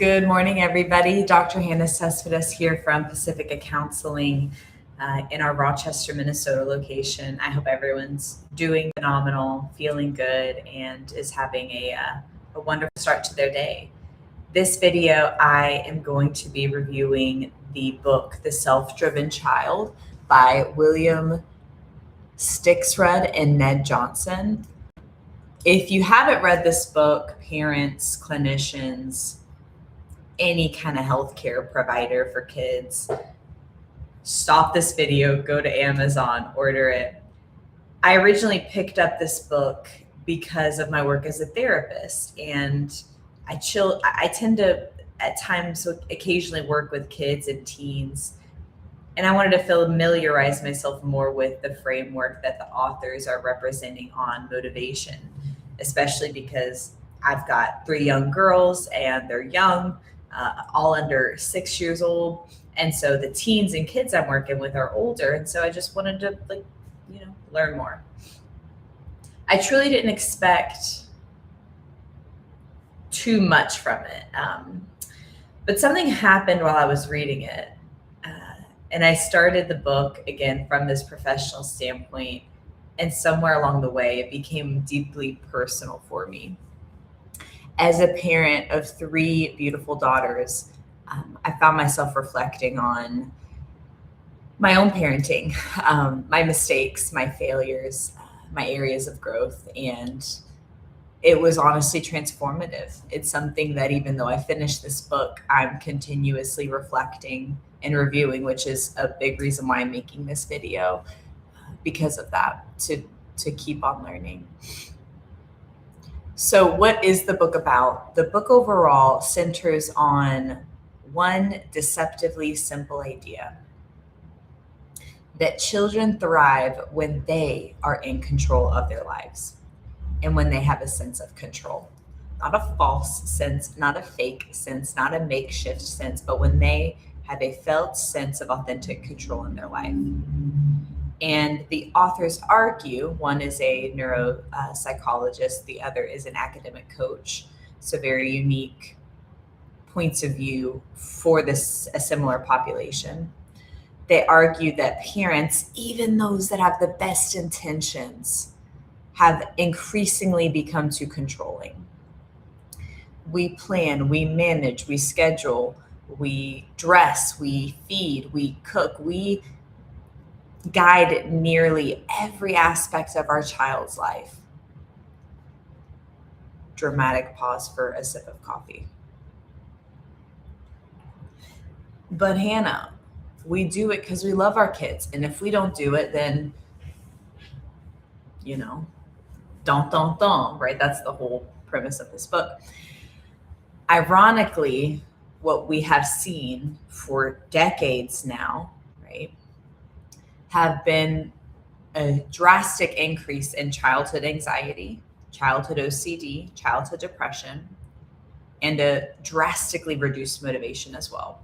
Good morning, everybody. Dr. Hannah Cespedes here from Pacifica Counseling in our Rochester, Minnesota location. I hope everyone's doing phenomenal, feeling good, and is having a wonderful start to their day. This video, I am going to be reviewing the book, The Self-Driven Child by William Stixrud and Ned Johnson. If you haven't read this book, parents, clinicians, any kind of healthcare provider for kids, stop this video, go to Amazon, order it. I originally picked up this book because of my work as a therapist, and I tend to at times occasionally work with kids and teens, and I wanted to familiarize myself more with the framework that the authors are representing on motivation, especially because I've got 3 young girls and they're young, all under 6 years old. And so the teens and kids I'm working with are older. And so I just wanted to learn more. I truly didn't expect too much from it. But something happened while I was reading it. And I started the book again from this professional standpoint. And somewhere along the way, it became deeply personal for me. As a parent of 3 beautiful daughters, I found myself reflecting on my own parenting, my mistakes, my failures, my areas of growth, and it was honestly transformative. It's something that even though I finished this book, I'm continuously reflecting and reviewing, which is a big reason why I'm making this video, because of that, to keep on learning. So what is the book about? The book overall centers on one deceptively simple idea: that children thrive when they are in control of their lives and when they have a sense of control. Not a false sense, not a fake sense, not a makeshift sense, but when they have a felt sense of authentic control in their life. And the authors argue, one is a neuropsychologist, the other is an academic coach. So very unique points of view for a similar population. They argue that parents, even those that have the best intentions, have increasingly become too controlling. We plan, we manage, we schedule, we dress, we feed, we cook, we guide nearly every aspect of our child's life. Dramatic pause for a sip of coffee. But Hannah, we do it because we love our kids. And if we don't do it, then, right? That's the whole premise of this book. Ironically, what we have seen for decades now, right, have been a drastic increase in childhood anxiety, childhood OCD, childhood depression, and a drastically reduced motivation as well.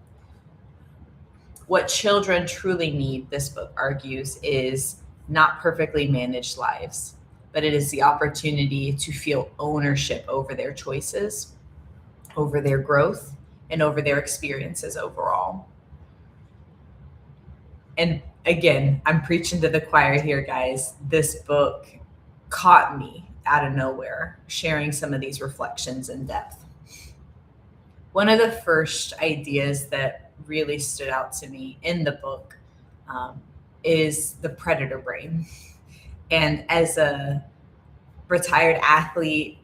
What children truly need, this book argues, is not perfectly managed lives, but it is the opportunity to feel ownership over their choices, over their growth, and over their experiences overall. And again, I'm preaching to the choir here, guys. This book caught me out of nowhere, sharing some of these reflections in depth. One of the first ideas that really stood out to me in the book is the predator brain. And as a retired athlete,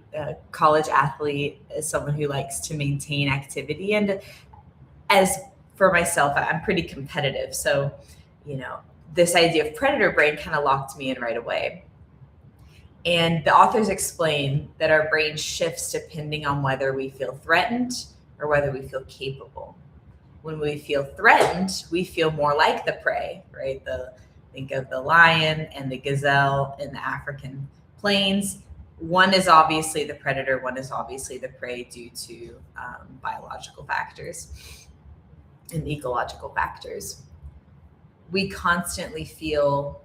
college athlete, as someone who likes to maintain activity, and as for myself, I'm pretty competitive. So, this idea of predator brain kind of locked me in right away. And the authors explain that our brain shifts depending on whether we feel threatened or whether we feel capable. When we feel threatened, we feel more like the prey, right? Think of the lion and the gazelle in the African plains. One is obviously the predator, one is obviously the prey due to biological factors and ecological factors. When we constantly feel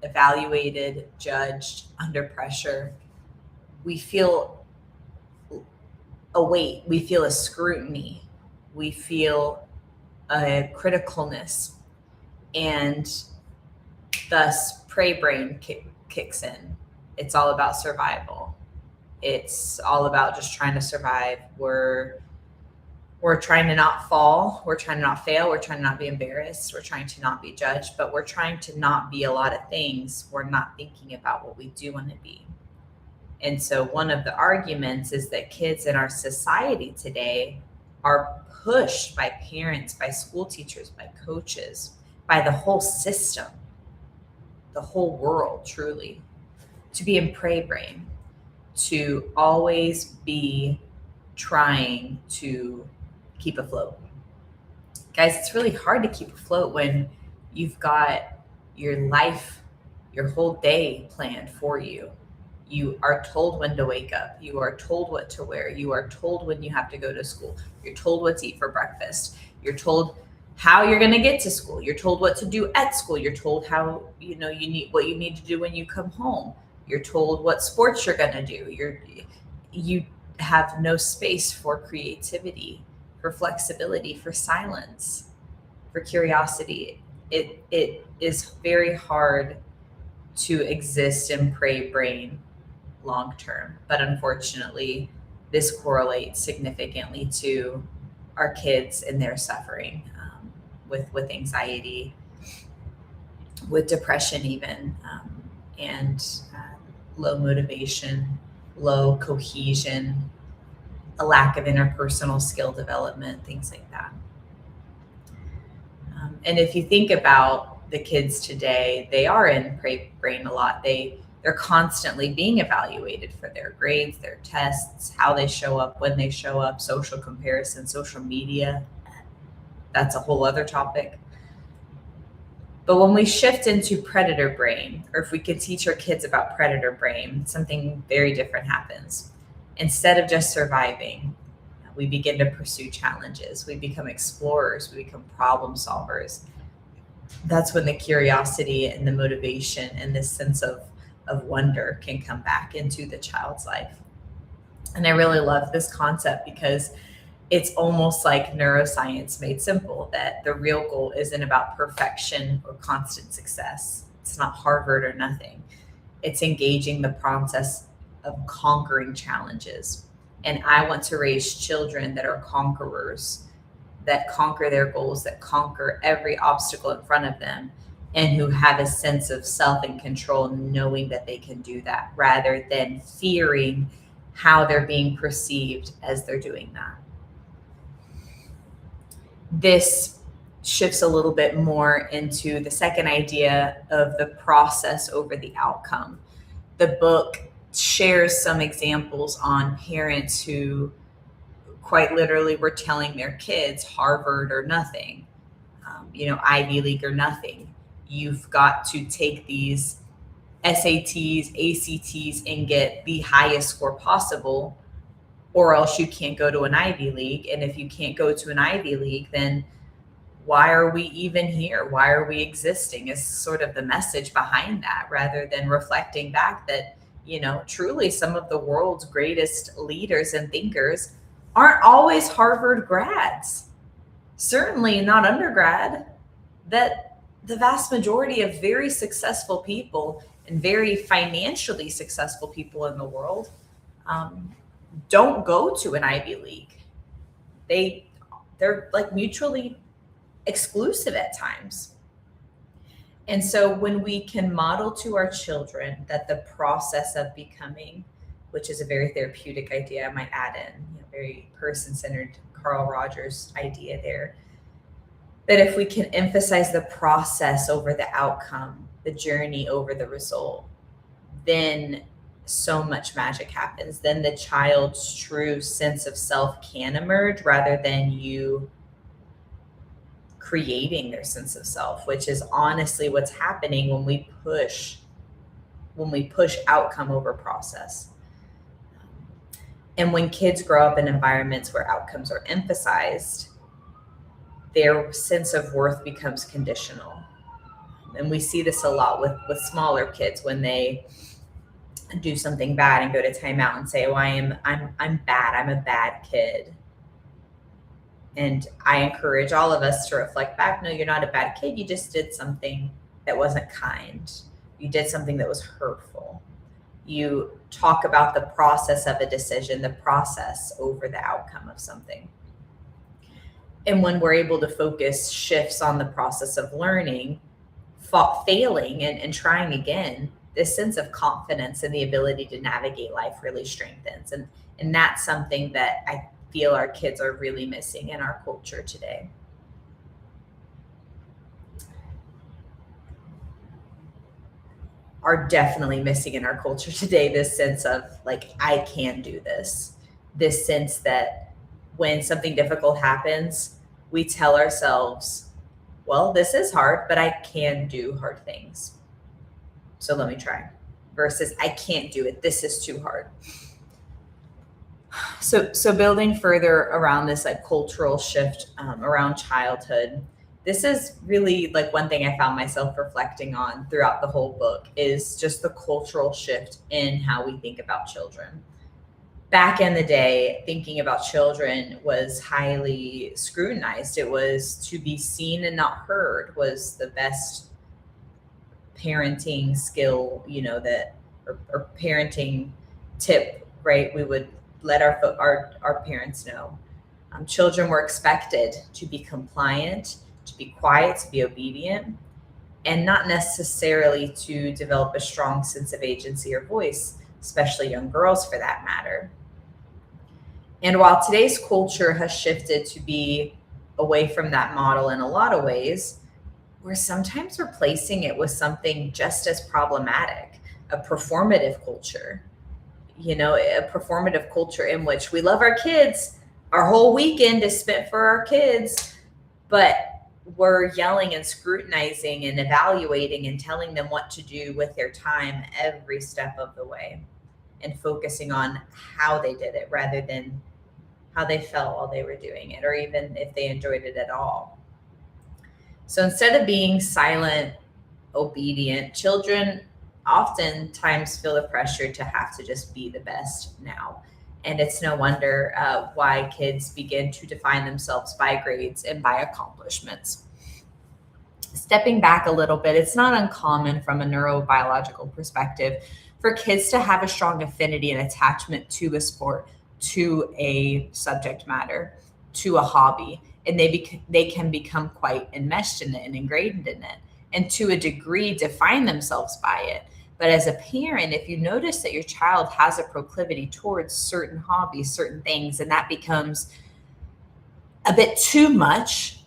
evaluated, judged, under pressure, we feel a weight, we feel a scrutiny, we feel a criticalness, and thus prey brain kicks in. It's all about survival. It's all about just trying to survive. We're trying to not fall, we're trying to not fail, we're trying to not be embarrassed, we're trying to not be judged, but we're trying to not be a lot of things. We're not thinking about what we do want to be. And so one of the arguments is that kids in our society today are pushed by parents, by school teachers, by coaches, by the whole system, the whole world, truly, to be in prey brain, to always be trying to keep afloat. Guys, it's really hard to keep afloat when you've got your life, your whole day planned for you. You are told when to wake up. You are told what to wear. You are told when you have to go to school. You're told what to eat for breakfast. You're told how you're going to get to school. You're told what to do at school. You're told how, you need what you need to do when you come home. You're told what sports you're going to do. You have no space for creativity, for flexibility, for silence, for curiosity. It is very hard to exist in prey brain long term, but unfortunately, this correlates significantly to our kids and their suffering with anxiety, with depression, even, and low motivation, low cohesion, a lack of interpersonal skill development, things like that. And if you think about the kids today, they are in prey brain a lot. They're constantly being evaluated for their grades, their tests, how they show up, when they show up, social comparison, social media. That's a whole other topic. But when we shift into predator brain, or if we could teach our kids about predator brain, something very different happens. Instead of just surviving, we begin to pursue challenges. We become explorers. We become problem solvers. That's when the curiosity and the motivation and this sense of wonder can come back into the child's life. And I really love this concept because it's almost like neuroscience made simple, that the real goal isn't about perfection or constant success. It's not Harvard or nothing. It's engaging the process of conquering challenges. And I want to raise children that are conquerors, that conquer their goals, that conquer every obstacle in front of them, and who have a sense of self and control, knowing that they can do that rather than fearing how they're being perceived as they're doing that. This shifts a little bit more into the second idea of the process over the outcome. The book shares some examples on parents who quite literally were telling their kids Harvard or nothing, Ivy League or nothing. You've got to take these SATs, ACTs, and get the highest score possible, or else you can't go to an Ivy League. And if you can't go to an Ivy League, then why are we even here? Why are we existing? Is sort of the message behind that, rather than reflecting back that, truly some of the world's greatest leaders and thinkers aren't always Harvard grads, certainly not undergrad, that the vast majority of very successful people and very financially successful people in the world don't go to an Ivy League. They're like mutually exclusive at times. And so when we can model to our children that the process of becoming, which is a very therapeutic idea, I might add in, very person-centered Carl Rogers idea there, that if we can emphasize the process over the outcome, the journey over the result, then so much magic happens. Then the child's true sense of self can emerge, rather than you creating their sense of self, which is honestly what's happening when we push outcome over process. And when kids grow up in environments where outcomes are emphasized, their sense of worth becomes conditional. And we see this a lot with smaller kids when they do something bad and go to timeout and say, "Oh, I'm bad. I'm a bad kid." And I encourage all of us to reflect back. No, you're not a bad kid. You just did something that wasn't kind. You did something that was hurtful. You talk about the process of a decision, the process over the outcome of something. And when we're able to focus shifts on the process of learning, failing and trying again, this sense of confidence and the ability to navigate life really strengthens. And that's something that I feel our kids are really missing in our culture today. Are definitely missing in our culture today, this sense of like, I can do this sense that when something difficult happens, we tell ourselves, well, this is hard, but I can do hard things. So let me try. Versus, I can't do it. This is too hard. So building further around this like cultural shift around childhood, this is really like one thing I found myself reflecting on throughout the whole book is just the cultural shift in how we think about children. Back in the day, thinking about children was highly scrutinized. It was to be seen and not heard was the best parenting skill, that or parenting tip, right? We would let our parents know. Children were expected to be compliant, to be quiet, to be obedient, and not necessarily to develop a strong sense of agency or voice, especially young girls for that matter. And while today's culture has shifted to be away from that model in a lot of ways, we're sometimes replacing it with something just as problematic, a performative culture. A performative culture in which we love our kids. Our whole weekend is spent for our kids, but we're yelling and scrutinizing and evaluating and telling them what to do with their time every step of the way and focusing on how they did it rather than how they felt while they were doing it or even if they enjoyed it at all. So instead of being silent, obedient, children oftentimes feel the pressure to have to just be the best now. And it's no wonder why kids begin to define themselves by grades and by accomplishments. Stepping back a little bit, it's not uncommon from a neurobiological perspective for kids to have a strong affinity and attachment to a sport, to a subject matter, to a hobby. And they can become quite enmeshed in it and ingrained in it. And to a degree, define themselves by it. But as a parent, if you notice that your child has a proclivity towards certain hobbies, certain things, and that becomes a bit too much,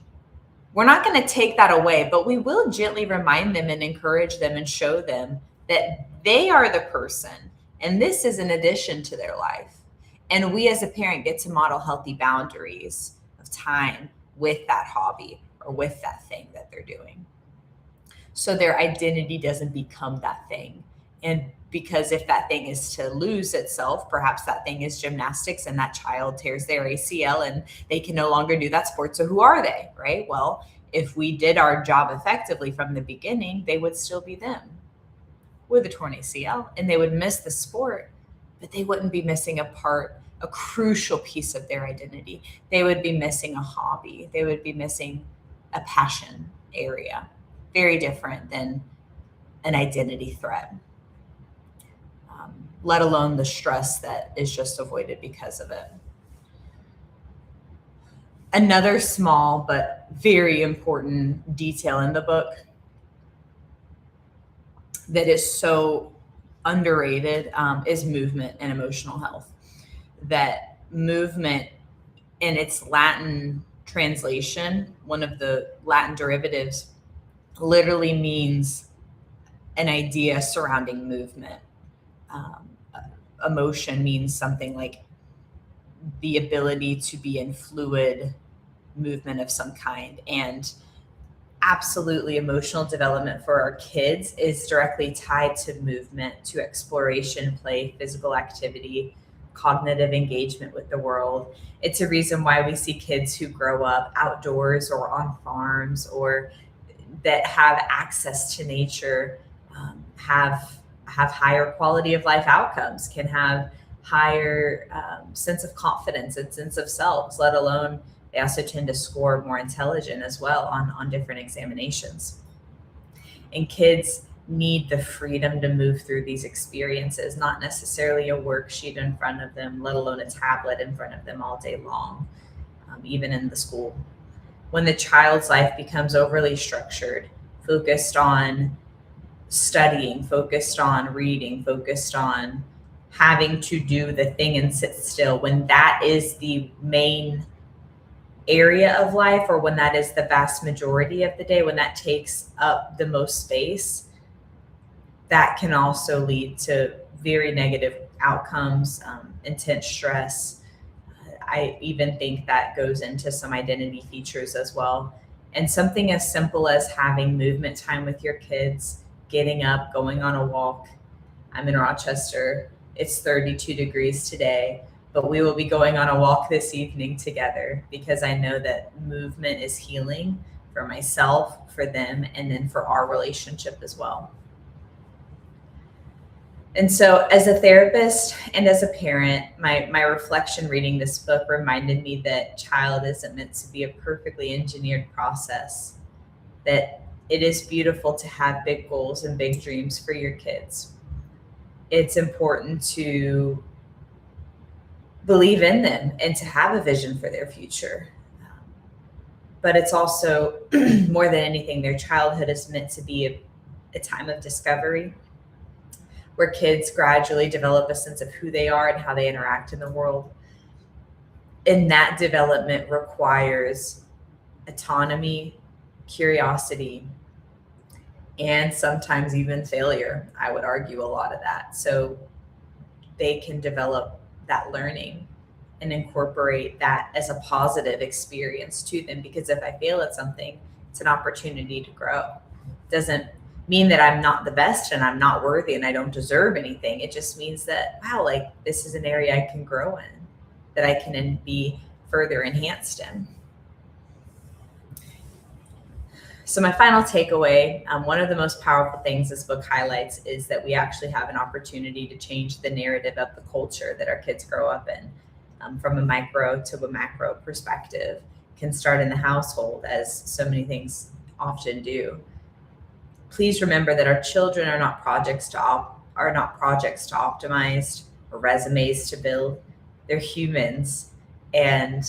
we're not going to take that away, but we will gently remind them and encourage them and show them that they are the person and this is an addition to their life. And we as a parent get to model healthy boundaries of time with that hobby or with that thing that they're doing. So their identity doesn't become that thing. And because if that thing is to lose itself, perhaps that thing is gymnastics and that child tears their ACL and they can no longer do that sport. So who are they, right? Well, if we did our job effectively from the beginning, they would still be them with a torn ACL and they would miss the sport, but they wouldn't be missing a crucial piece of their identity. They would be missing a hobby. They would be missing a passion area. Very different than an identity threat, let alone the stress that is just avoided because of it. Another small but very important detail in the book that is so underrated is movement and emotional health. That movement in its Latin translation, one of the Latin derivatives, literally means an idea surrounding movement. Emotion means something like the ability to be in fluid movement of some kind. And absolutely emotional development for our kids is directly tied to movement, to exploration, play, physical activity, cognitive engagement with the world. It's a reason why we see kids who grow up outdoors or on farms or that have access to nature have have higher quality of life outcomes, can have higher sense of confidence and sense of selves, let alone they also tend to score more intelligent as well on different examinations. And kids need the freedom to move through these experiences, not necessarily a worksheet in front of them, let alone a tablet in front of them all day long, even in the school. When the child's life becomes overly structured, focused on studying, focused on reading, focused on having to do the thing and sit still, when that is the main area of life, or when that is the vast majority of the day, when that takes up the most space, that can also lead to very negative outcomes, intense stress. I even think that goes into some identity features as well. And something as simple as having movement time with your kids, getting up, going on a walk. I'm in Rochester. It's 32 degrees today, but we will be going on a walk this evening together because I know that movement is healing for myself, for them, and then for our relationship as well. And so as a therapist and as a parent, my reflection reading this book reminded me that child isn't meant to be a perfectly engineered process, that it is beautiful to have big goals and big dreams for your kids. It's important to believe in them and to have a vision for their future. But it's also, more than anything, their childhood is meant to be a time of discovery, where kids gradually develop a sense of who they are and how they interact in the world. And that development requires autonomy, curiosity, and sometimes even failure. I would argue a lot of that. So they can develop that learning and incorporate that as a positive experience to them. Because if I fail at something, it's an opportunity to grow. It doesn't mean that I'm not the best and I'm not worthy and I don't deserve anything. It just means that, wow, like this is an area I can grow in, that I can be further enhanced in. So my final takeaway, one of the most powerful things this book highlights is that we actually have an opportunity to change the narrative of the culture that our kids grow up in, from a micro to a macro perspective. Can start in the household, as so many things often do. Please remember that our children are not projects to optimize or resumes to build. They're humans, and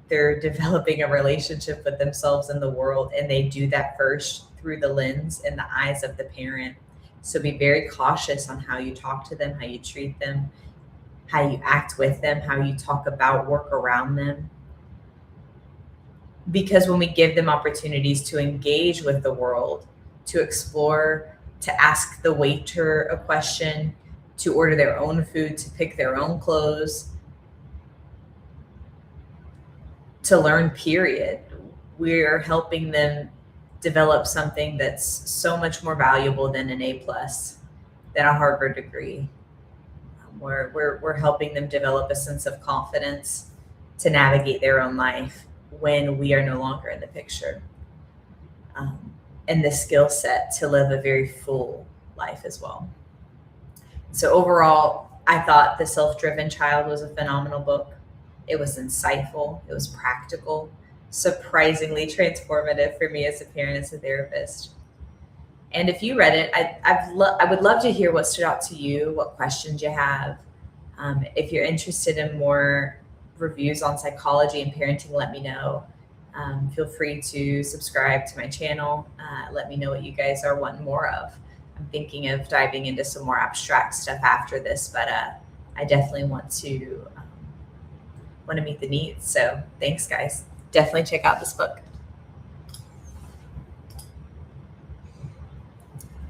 they're developing a relationship with themselves and the world, and they do that first through the lens and the eyes of the parent. So be very cautious on how you talk to them, how you treat them, how you act with them, how you talk about work around them. Because when we give them opportunities to engage with the world, to explore, to ask the waiter a question, to order their own food, to pick their own clothes, to learn, period, we're helping them develop something that's so much more valuable than an A+, than a Harvard degree. We're helping them develop a sense of confidence to navigate their own life when we are no longer in the picture. And the skill set to live a very full life as well. So overall, I thought The Self-Driven Child was a phenomenal book. It was insightful. It was practical, surprisingly transformative for me as a parent, as a therapist. And if you read it, I would love to hear what stood out to you, what questions you have. If you're interested in more reviews on psychology and parenting, let me know. Feel free to subscribe to my channel. Let me know what you guys are wanting more of. I'm thinking of diving into some more abstract stuff after this, but I definitely want to meet the needs. So thanks, guys. Definitely check out this book.